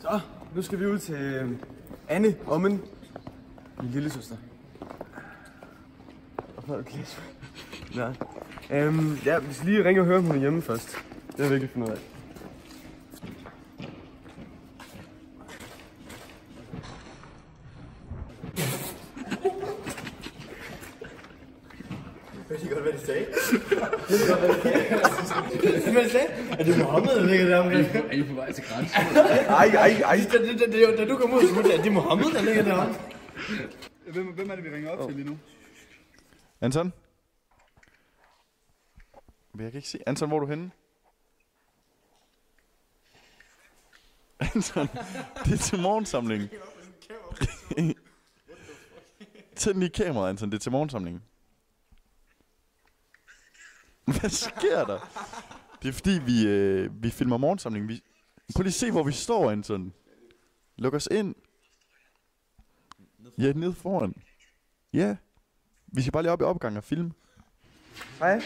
Så, nu skal vi ud til Anne, Ommen, min lille søster. Okay. Ja, vi skal lige ringe og høre, om hun er hjemme først. Det er virkelig fundet ud af. Jeg ved godt, hvad de sagde. Hvad de sagde? Er det Mohammed, der ligger der omkring? Er I på vej til grænsen? Ej. Da du kom ud, så er det Mohammed, der ligger deroppe. Hvem er det, vi ringer op til lige nu? Anton? Jeg kan ikke se. Anton, hvor er du henne? Anton, det er til morgensamlingen. Tænd lige kameraet, Anton. Det er til morgensamlingen. Hvad sker der? Det er fordi, vi filmer morgensamlingen. Prøv lige at se, hvor vi står, Anton. Luk os ind. Ja, nede foran. Ja. Vi skal bare lige op i opgang og filme. Hej.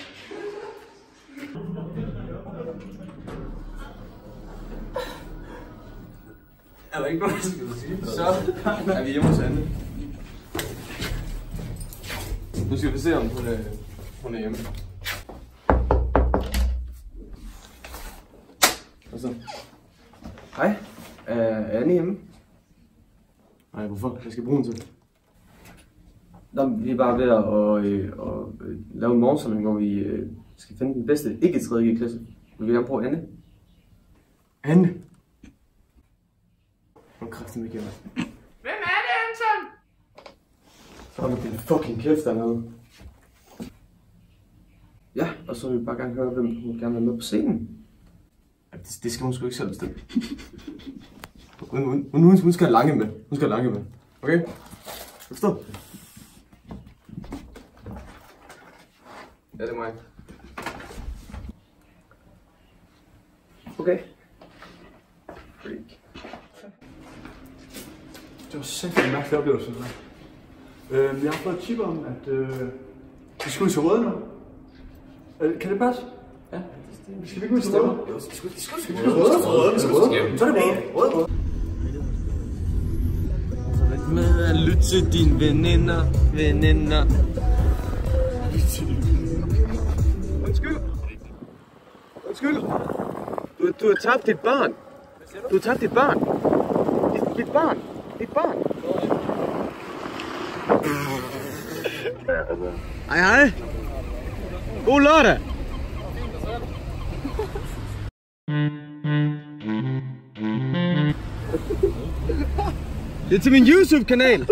Er der ikke noget, der skal sige? Så er vi hjemme hos Anne. Nu skal vi se, om hun er hjemme. Og så. Hej. Er Anne hjemme? Nej, hvorfor? Hvad skal jeg bruge hende til? Nå, vi er bare ved at lave en morgensamling, hvor vi skal finde den bedste ikke-3. klasse. Vil vi gerne prøve Anne? Anne? Hvor kræften ikke hjemme. Hvem er det, Anton? Så er det fucking kæft dernede. Ja, og så vil vi bare gerne høre, hvem hun gerne vil med på scenen. Ja, det skal hun sgu ikke selv bestemme. Hun skal have Lange med. Hun skal have Lange med. Okay? Forstå? Ja, det er mig. Okay. Freak. Det var simpelthen en mærkelig oplevelse. Jeg har fået et tip om, at vi skal ud til Røde nu. Kan det passe? Ja. Skal vi ikke ud til Røde? Jo, vi skal ud Røde. Så er det bare Røde. Med at lytte til dine veninder. Undskyld. Du har tabt dit barn. Du har tabt dit barn. Dit barn. Hej. God lørdag. Det er til min YouTube-kanal.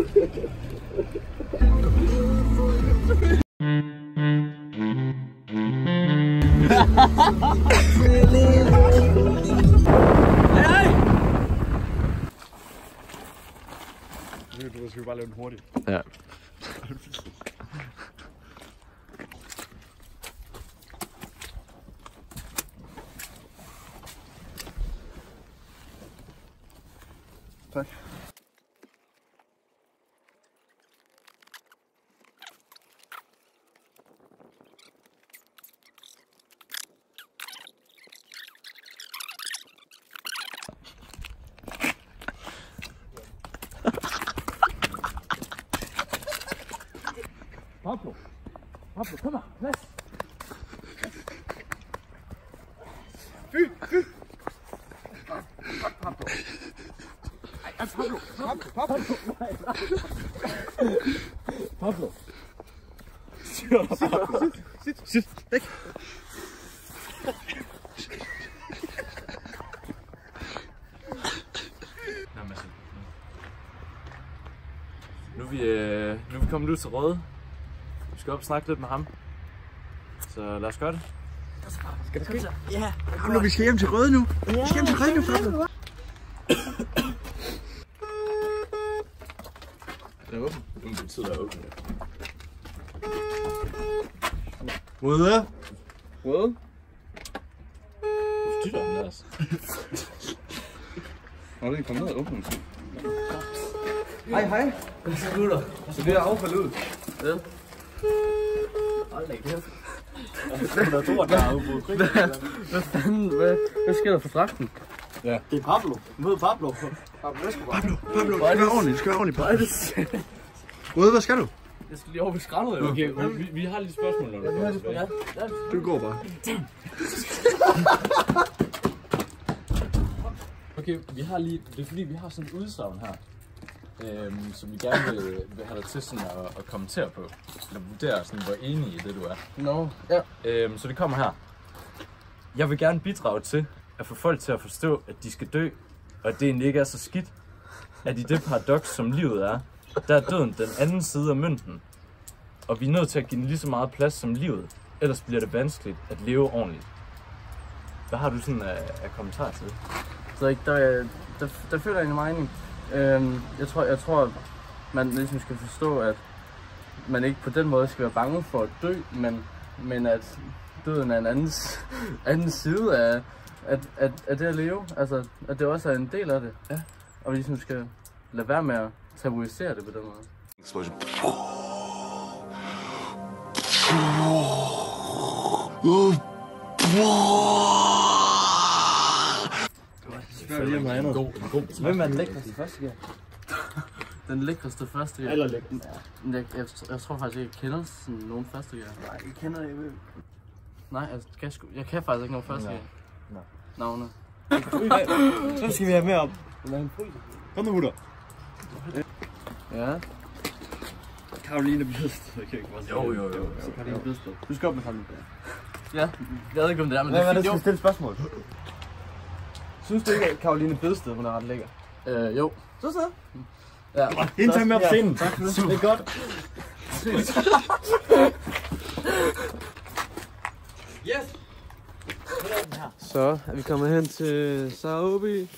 Nu skal vi bare lave den hurtigt. Ja. Tak. Pablo, kom her, plads. Fy. Pablo. Ej, Pablo. Sit. Væk. Nu er vi kommet ud til Røde. Vi skal op og snakke lidt med ham. Så lad os gøre det. Skal det ske? Ja. Pablo, vi skal hjem til Røde nu. Vi skal hjem til Røde nu, Pablo. Det er åben. Det betyder at åbne. Røde. dytter den altså. Nå, det er kommet ned og åbne den. Hej. Hvad skal du der? Så det er affald ud. Ja. Hold da kæft. Hvad fanden? Hvad sker der for dragten? Ja. Det er Pablo. Mød Pablo. Pablo, du skal være ordentligt på. Røde, hvad skal du? Jeg skal lige over ved skraldet, jo. Okay, vi har lige spørgsmål, når du kommer tilbage. Du går bare. Okay, vi har lige... Det er fordi, vi har sådan et udsagn her. Som vi gerne vil have dig til sådan at kommentere på. Eller vurdere sådan, hvor enig i det du er. Nå, ja. Så det kommer her. Jeg vil gerne bidrage til at få folk til at forstå, at de skal dø, og at det egentlig ikke er så skidt. At i det paradoks, som livet er, der er døden den anden side af mønten. Og vi er nødt til at give den lige så meget plads som livet. Ellers bliver det vanskeligt at leve ordentligt. Hvad har du sådan af kommentar til det? Så ikke, der føler jeg en mening. Jeg tror, man ligesom skal forstå, at man ikke på den måde skal være bange for at dø, men at døden er en anden side af det at leve. Altså, at det også er en del af det. Ja. Og vi ligesom skal lade være med at tabuisere det på den måde. Explosion. Hvem er den lækreste første gear? Den lækreste første gear? Eller lækreste. Jeg tror faktisk ikke, jeg kender sådan nogen første gear. Nej, jeg kender det ikke. Nej, jeg kan faktisk ikke nogen første gear. Nej. Navne. Så skal vi have mere op. Kom nu, gutter. Ja. Karoline Blydsted. Jo. Karoline Blydsted. Du skal op med ham. Ja, jeg ved ikke om det er, men Hvad det er er det, fint. skal stille spørgsmål? Synes du ikke, at Karoline Blydsted, hun er ret lækker? Jo. Så. Ja. Hende tager med op scenen. Tak for det. Det er godt. Yes! Så er vi kommet hen til Saobi.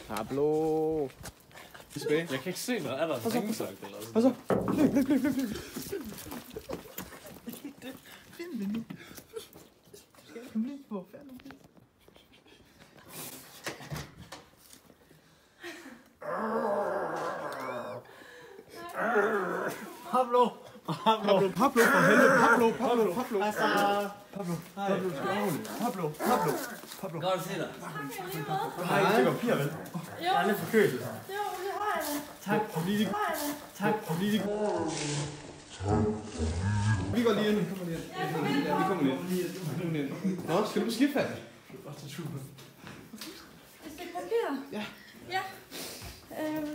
Pablo. Jeg kan ikke se noget. Er der en ringesagt eller sådan? Hvad så? Flyg. Pablo for helvede. Pablo. Godt at se dig. Hej, det går piger, vel? Jeg er lidt forkølet. Jo, det har jeg da. Tak, fordi de... Vi går lige ind. Vi kommer lige ind. Nå, skal du på skifald? Et stykke papir? Ja. Ja.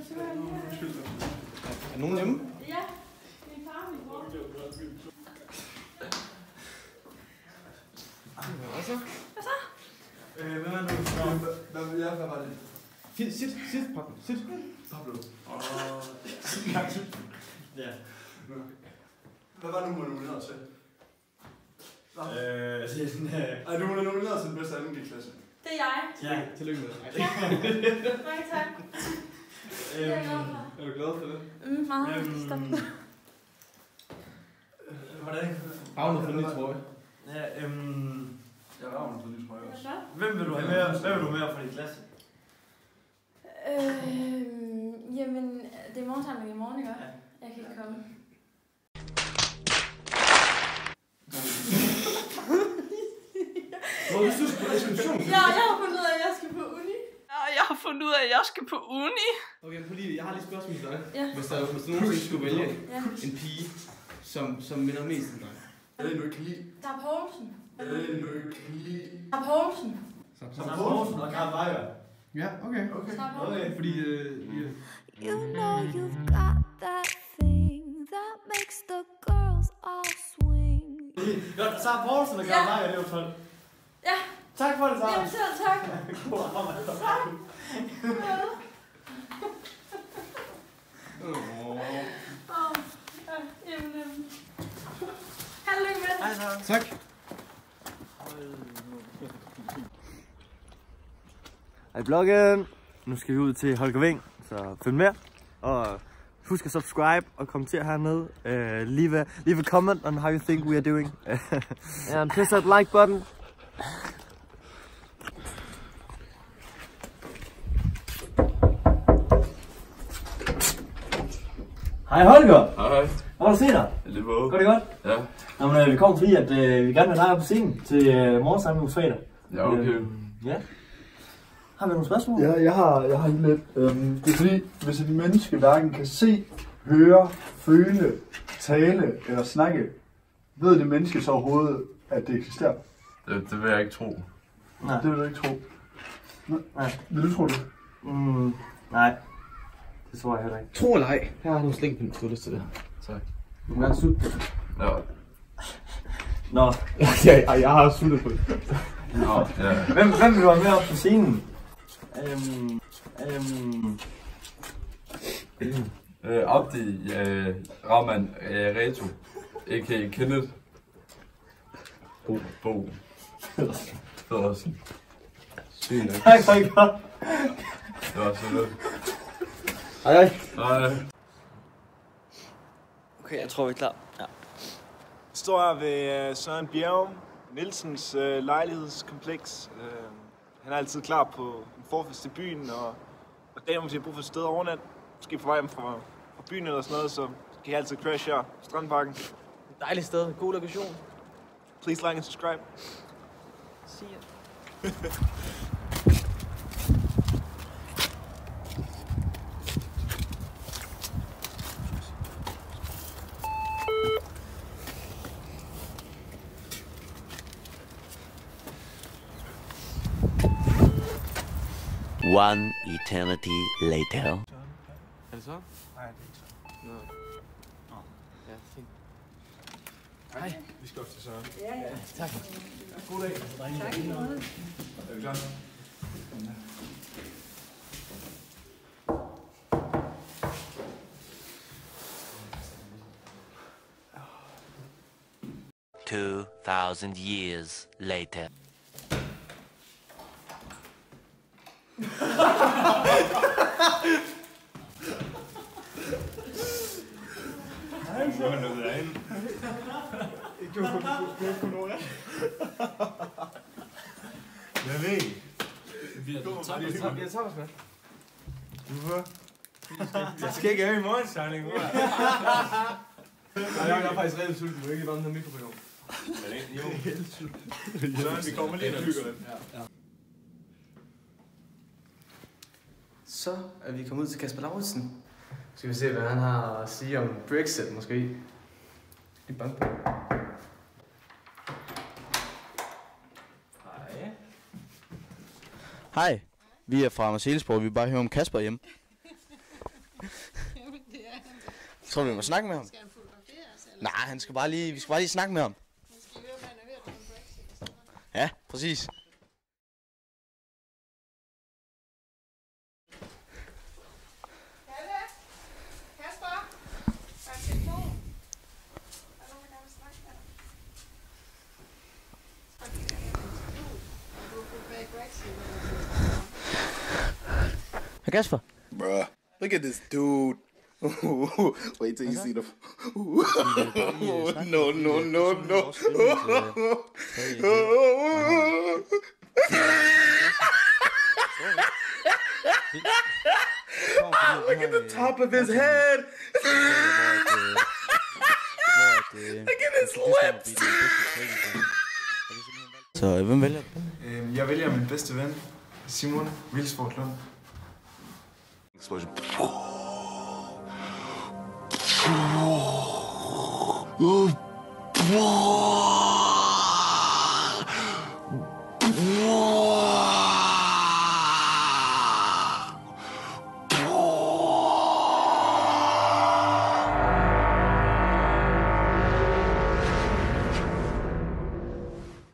Så var jeg lige her. Er nogen hjemme? Ja. Min far og min bror. Hvad så? Hvad så? Hvad var det? Sit, Pablo. Sit. Pablo. Ja. Hvad var det, hun var nomineret til? Du var nomineret til den bedste 2G-klasse. Det er jeg. Ja, tillykke med det. Mange tak. Det er jeg glad for. Er du glad for det? Meget. Stop. Hvordan? Ravnet for ny trøje. Ja, jeg har ravnet for ny trøje også. Hvem vil du have med fra din klasse? Jamen, det er morgensamling i morgen, ikke? Ja. Jeg kan ikke komme. Hvor hvis du skal på ekspedition? Ja, jeg har fundet ud af, at jeg skal på uni. Okay, men jeg har lige et spørgsmål til dig. Ja. Hvis du nogensinde skulle vælge en pige, som minder mest om dig. Er det en, du ikke kan lide? Der er Poulsen. Er det en, du ikke kan lide? Der er Poulsen. Poulsen og Karl Beyer. Ja, okay. Fordi, You know you've got that thing that makes the girls all swing. Godt, Sarah Poulsen og Karl Beyer, det var sådan. Ja. Tak for det, Sarah. Jamen selv tak. Tak. Jamen. Held lykke med det. Tak. Hej bloggen. Nu skal vi ud til Holger Ving, så følg med. Og husk at subscribe og kommentere hernede. Leave a comment on how you think we are doing. And press that like button. Hej Holger. Hej. Hvor er du set dig? Lidt våge. Går det godt? Ja. Nå, men vi kommer fordi, at vi gerne vil have dig på scenen til morgensamling på fredag. Ja, okay. Ja. Har vi nogle spørgsmål? Ja, jeg har lige lidt. Det er fordi, hvis et menneske hverken kan se, høre, føle, tale eller snakke, ved det menneske så overhovedet, at det eksisterer? Det vil jeg ikke tro. Nej. Det vil du ikke tro. Nej. Vil du tro det? Nej. Det tror jeg heller ikke. Tro eller ej, her har du slikkepind, hvis du har lyst til det. Tak. Du kan gerne sutte på det. Ja. Nå. Ja, jeg har suttet på det. Nå, ja. Hvem vil du have med op på scenen? Abdi Rahman Reto, a.k.a. Kenneth. Bo. Federsen. Sygt nok. Tak, Holger. Det var så lidt. Hej. Hej. Okay, jeg tror vi er klar. Ja. Jeg står her ved Søren Bjerg Nielsens lejlighedskompleks. Han er altid klar på en forfest til byen, og damer, hvis I har brug for et sted overnat, måske på vej hjem fra byen eller sådan noget, så kan I altid crash her, Strandparken. Dejligt sted, god lokation. Please like and subscribe. See ya. One eternity later. Er det så? Nej, det er ikke så. Nå. Ja, fint. Hej. Vi skal op til Søren. Ja, ja. Tak. God dag. Tak i måde. Er vi klar? Ja. 2,000 years later. Jeg ved. Jeg tager os med. Hvorfor? Jeg skal ikke have i morgen, Charlie. Jeg er faktisk rigtig sulten. Du er ikke bare med mikro på nu. Jo. Søren, vi kommer lige og hygger den. Ja. Så er vi kommet ud til Kasper Lauritsen. Skal vi se, hvad han har at sige om Brexit, måske. Lige bank på. Hej. Hej, vi er fra Marseillesport. Vi vil bare høre om Kasper hjemme. Tror du, vi må snakke med ham? Skal han fotograferes? Eller? Nej, vi skal bare lige snakke med ham. Skal vi høre, hvad han har hørt om Brexit og sådan noget? Ja, præcis. Kalle? Kasper? Der er en telefon. Der er nogen, der gerne vil snakke med dig. Du har fået bag Brexit. Hej Kasper. Bruh, look at this dude. Wait till you see the. No, no, no, no. Look at the top of his head. Look at his lips. Så hvem vælger du? Jeg vælger min bedste ven, Simon Vilsborg Lund. Explosion.